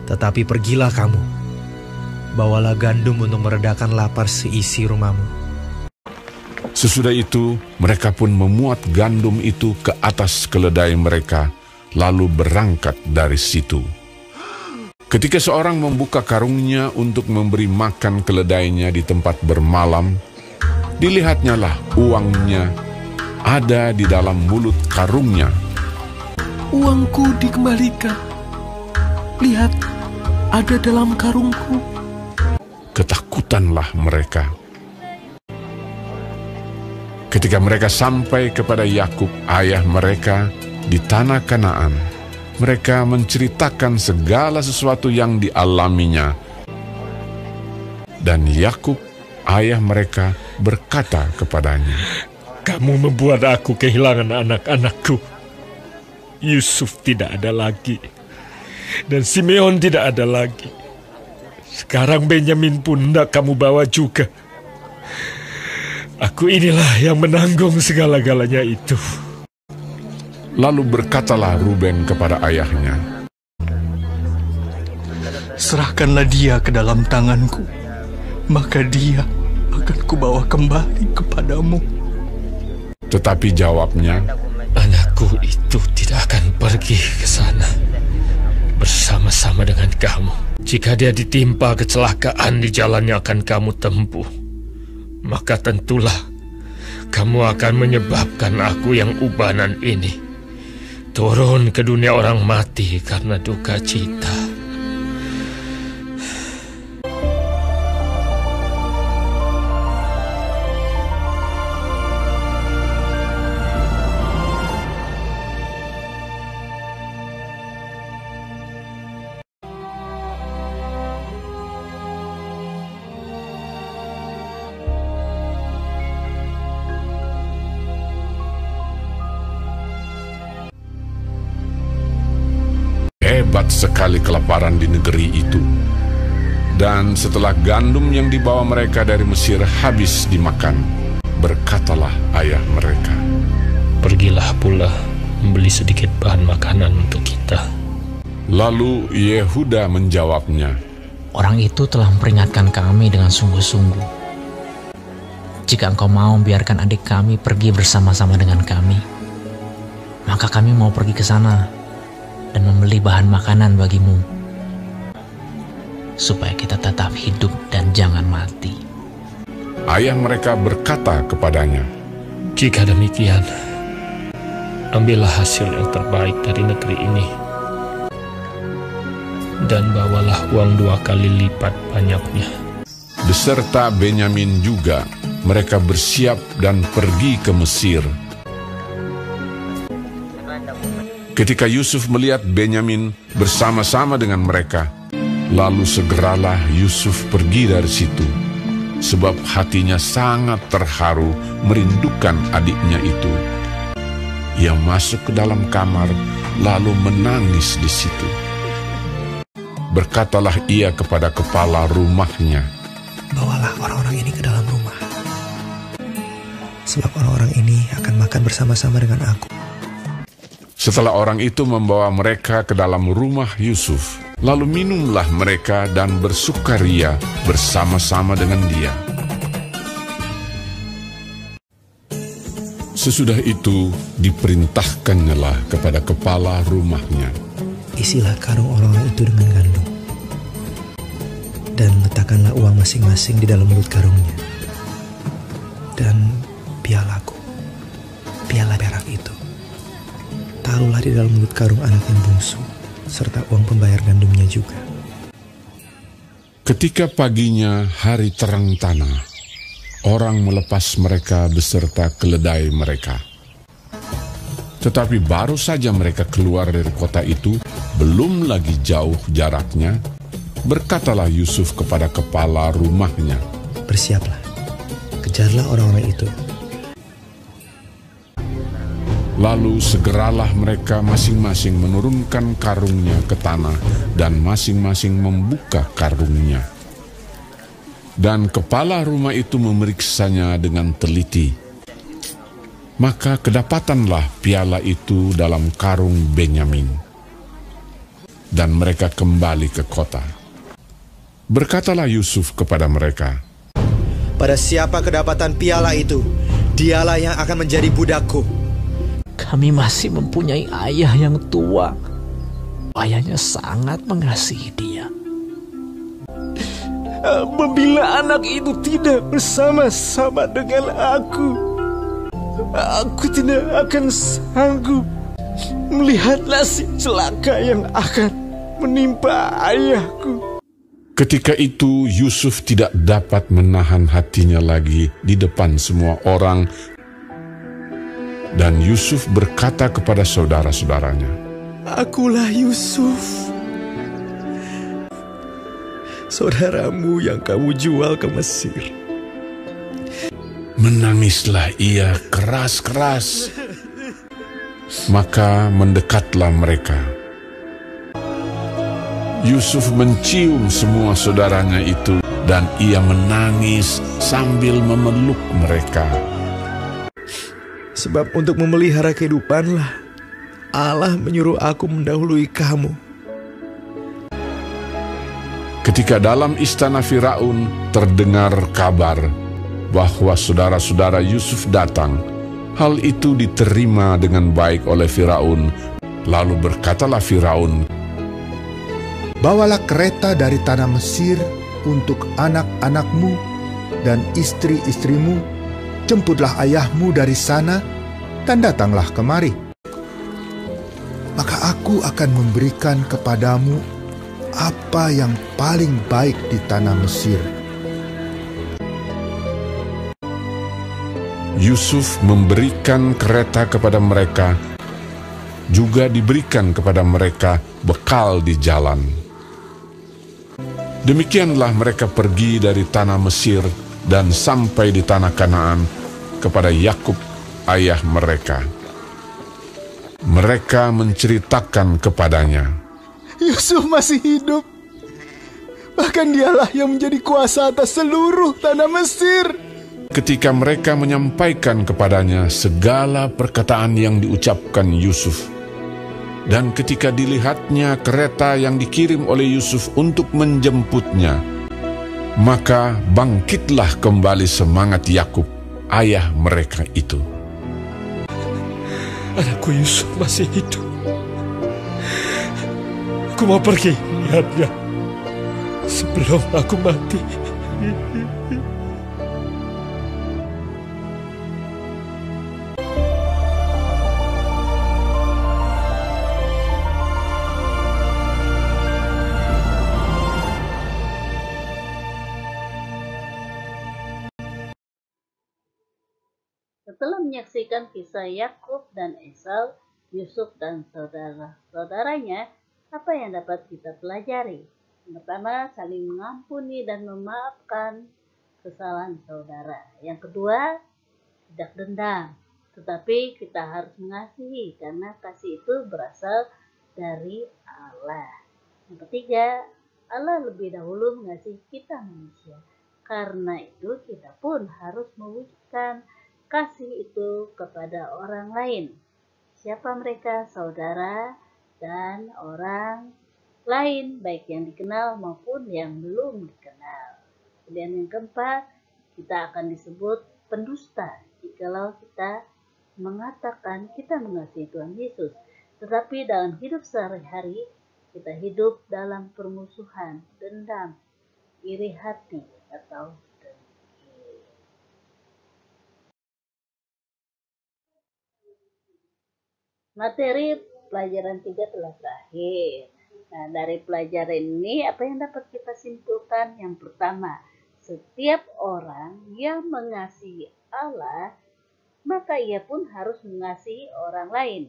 S11: "Tetapi pergilah kamu, bawalah gandum untuk meredakan lapar seisi rumahmu."
S3: Sesudah itu, mereka pun memuat gandum itu ke atas keledai mereka, lalu berangkat dari situ. Ketika seorang membuka karungnya untuk memberi makan keledainya di tempat bermalam, dilihatnya lah uangnya ada di dalam mulut karungnya.
S9: "Uangku dikembalikan. Lihat, ada dalam karungku."
S3: Ketakutanlah mereka. Ketika mereka sampai kepada Yakub, ayah mereka, di tanah Kanaan, mereka menceritakan segala sesuatu yang dialaminya. Dan Yakub, ayah mereka, berkata kepadanya,
S5: "Kamu membuat aku kehilangan anak-anakku. Yusuf tidak ada lagi, dan Simeon tidak ada lagi. Sekarang Benyamin pun hendak kamu bawa juga. Aku inilah yang menanggung segala-galanya itu."
S3: Lalu berkatalah Ruben kepada ayahnya,
S9: "Serahkanlah dia ke dalam tanganku, maka dia akan kubawa kembali kepadamu."
S3: Tetapi jawabnya,
S5: "Anakku itu tidak akan pergi ke sana bersama-sama dengan kamu. Jika dia ditimpa kecelakaan di jalan yang akan kamu tempuh, maka tentulah kamu akan menyebabkan aku yang ubanan ini turun ke dunia orang mati karena duka cita."
S3: Hebat sekali kelaparan di negeri itu. Dan setelah gandum yang dibawa mereka dari Mesir habis dimakan, berkatalah ayah mereka,
S5: "Pergilah pula membeli sedikit bahan makanan untuk kita."
S3: Lalu Yehuda menjawabnya,
S16: "Orang itu telah memperingatkan kami dengan sungguh-sungguh. Jika engkau mau biarkan adik kami pergi bersama-sama dengan kami, maka kami mau pergi ke sana dan membeli bahan makanan bagimu, supaya kita tetap hidup dan jangan mati."
S3: Ayah mereka berkata kepadanya,
S5: "Jika demikian, ambillah hasil yang terbaik dari negeri ini, dan bawalah uang 2 kali lipat banyaknya."
S3: Beserta Benyamin juga, mereka bersiap dan pergi ke Mesir. Ketika Yusuf melihat Benyamin bersama-sama dengan mereka, lalu segeralah Yusuf pergi dari situ, sebab hatinya sangat terharu merindukan adiknya itu. Ia masuk ke dalam kamar, lalu menangis di situ. Berkatalah ia kepada kepala rumahnya,
S11: "Bawalah orang-orang ini ke dalam rumah, sebab orang-orang ini akan makan bersama-sama dengan aku."
S3: Setelah orang itu membawa mereka ke dalam rumah Yusuf, lalu minumlah mereka dan bersukaria bersama-sama dengan dia. Sesudah itu diperintahkannyalah kepada kepala rumahnya,
S11: "Isilah karung orang-orang itu dengan gandum, dan letakkanlah uang masing-masing di dalam mulut karungnya. Dan pialaku, piala perak itu, taruhlah di dalam mulut karung anak yang bungsu, serta uang pembayar gandumnya juga."
S3: Ketika paginya hari terang tanah, orang melepas mereka beserta keledai mereka. Tetapi baru saja mereka keluar dari kota itu, belum lagi jauh jaraknya, berkatalah Yusuf kepada kepala rumahnya,
S11: "Bersiaplah, kejarlah orang-orang itu."
S3: Lalu segeralah mereka masing-masing menurunkan karungnya ke tanah dan masing-masing membuka karungnya. Dan kepala rumah itu memeriksanya dengan teliti. Maka kedapatanlah piala itu dalam karung Benyamin. Dan mereka kembali ke kota. Berkatalah Yusuf kepada mereka,
S11: "Pada siapa kedapatan piala itu, dialah yang akan menjadi budakku."
S16: Kami masih mempunyai ayah yang tua. Ayahnya sangat mengasihi dia.
S5: Apabila anak itu tidak bersama-sama dengan aku tidak akan sanggup melihat nasib celaka yang akan menimpa ayahku.
S3: ketika itu Yusuf tidak dapat menahan hatinya lagi di depan semua orang. Dan Yusuf berkata kepada saudara-saudaranya,
S14: "Akulah Yusuf, saudaramu yang kamu jual ke Mesir."
S3: Menangislah ia keras-keras. Maka mendekatlah mereka. Yusuf mencium semua saudaranya itu, dan ia menangis sambil memeluk mereka.
S14: Sebab untuk memelihara kehidupanlah Allah menyuruh aku mendahului kamu.
S3: Ketika dalam istana Firaun terdengar kabar bahwa saudara-saudara Yusuf datang, hal itu diterima dengan baik oleh Firaun. Lalu berkatalah Firaun,
S13: "Bawalah kereta dari tanah Mesir untuk anak-anakmu dan istri-istrimu, jemputlah ayahmu dari sana, dan datanglah kemari. Maka aku akan memberikan kepadamu apa yang paling baik di tanah Mesir."
S3: Yusuf memberikan kereta kepada mereka, juga diberikan kepada mereka bekal di jalan. Demikianlah mereka pergi dari tanah Mesir dan sampai di tanah Kanaan kepada Yakub ayah mereka. Mereka menceritakan kepadanya,
S14: Yusuf masih hidup. Bahkan dialah yang menjadi kuasa atas seluruh tanah Mesir.
S3: Ketika mereka menyampaikan kepadanya segala perkataan yang diucapkan Yusuf, dan ketika dilihatnya kereta yang dikirim oleh Yusuf untuk menjemputnya, maka bangkitlah kembali semangat Yakub, ayah mereka itu.
S5: Anakku Yusuf masih hidup. Aku mau pergi lihatnya sebelum aku mati.
S1: Setelah menyaksikan kisah Yakub dan Esau, Yusuf dan saudara-saudaranya, apa yang dapat kita pelajari? Yang pertama, saling mengampuni dan memaafkan kesalahan saudara. Yang kedua, tidak dendam, tetapi kita harus mengasihi karena kasih itu berasal dari Allah. Yang ketiga, Allah lebih dahulu mengasihi kita manusia. Karena itu kita pun harus mewujudkan kasih itu kepada orang lain. Siapa mereka? Saudara dan orang lain, baik yang dikenal maupun yang belum dikenal. Kemudian yang keempat, kita akan disebut pendusta jikalau kita mengatakan kita mengasihi Tuhan Yesus, tetapi dalam hidup sehari-hari kita hidup dalam permusuhan, dendam, iri hati, atau dengki. Materi pelajaran 3 telah berakhir. Nah, dari pelajaran ini apa yang dapat kita simpulkan? Yang pertama, setiap orang yang mengasihi Allah, maka ia pun harus mengasihi orang lain,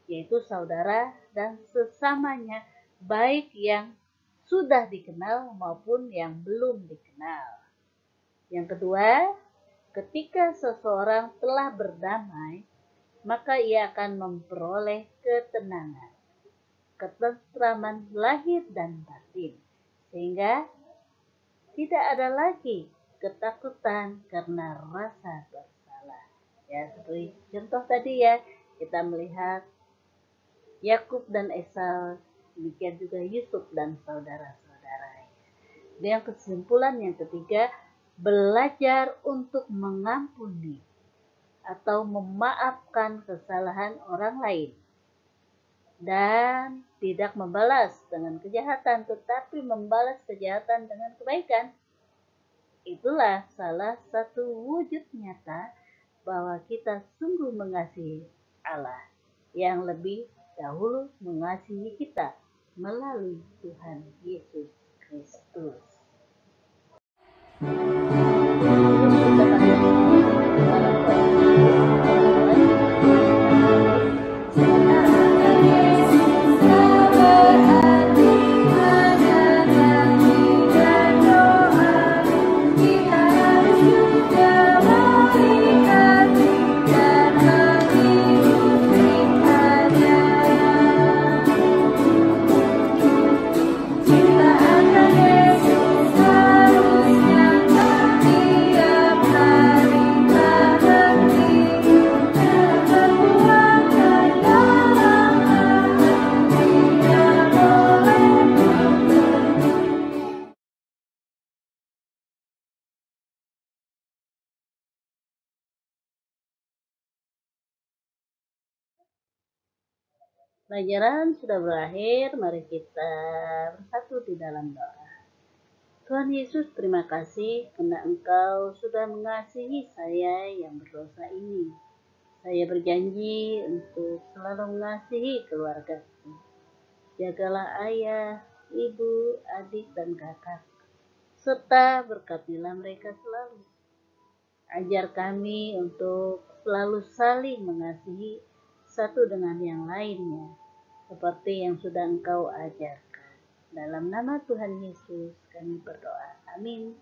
S1: yaitu saudara dan sesamanya, baik yang sudah dikenal maupun yang belum dikenal. Yang kedua, ketika seseorang telah berdamai, maka ia akan memperoleh ketenangan, ketentraman lahir dan batin, sehingga tidak ada lagi ketakutan karena rasa bersalah. Ya, seperti contoh tadi ya, kita melihat Yakub dan Esau, demikian juga Yusuf dan saudara-saudaranya. Dan kesimpulan yang ketiga, belajar untuk mengampuni atau memaafkan kesalahan orang lain dan tidak membalas dengan kejahatan, tetapi membalas kejahatan dengan kebaikan. Itulah salah satu wujud nyata bahwa kita sungguh mengasihi Allah yang lebih dahulu mengasihi kita melalui Tuhan Yesus Kristus. Pelajaran sudah berakhir, mari kita bersatu di dalam doa. Tuhan Yesus, terima kasih karena Engkau sudah mengasihi saya yang berdosa ini. Saya berjanji untuk selalu mengasihi keluargaku. Jagalah ayah, ibu, adik, dan kakak, serta berkatilah mereka selalu. Ajar kami untuk selalu saling mengasihi satu dengan yang lainnya, seperti yang sudah Engkau ajarkan. Dalam nama Tuhan Yesus kami berdoa. Amin.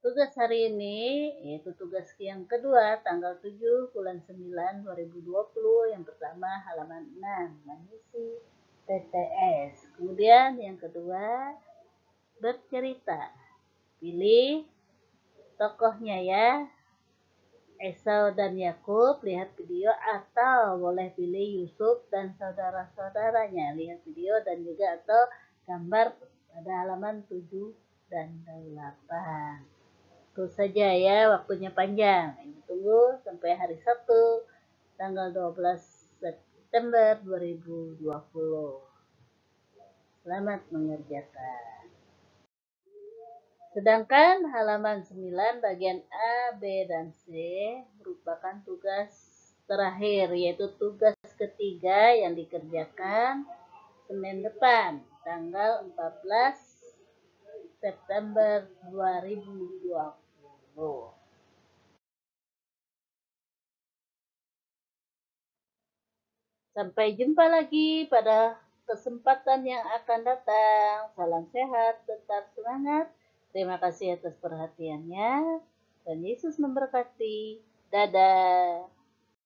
S1: Tugas hari ini yaitu tugas yang kedua, tanggal 7 bulan 9 2020. Yang pertama halaman 6, mengisi TTS. Kemudian yang kedua, bercerita. Pilih tokohnya ya, Esau dan Yakub, lihat video, atau boleh pilih Yusuf dan saudara-saudaranya, lihat video dan juga atau gambar pada halaman 7 dan 8. Itu saja ya, waktunya panjang. Ini tunggu sampai hari Sabtu tanggal 12 September 2020. Selamat mengerjakan. Sedangkan halaman 9 bagian A, B, dan C merupakan tugas terakhir, yaitu tugas ketiga yang dikerjakan Senin depan, tanggal 14 September 2020. Sampai jumpa lagi pada kesempatan yang akan datang. Salam sehat, tetap semangat. Terima kasih atas perhatiannya. Dan Yesus memberkati. Dadah.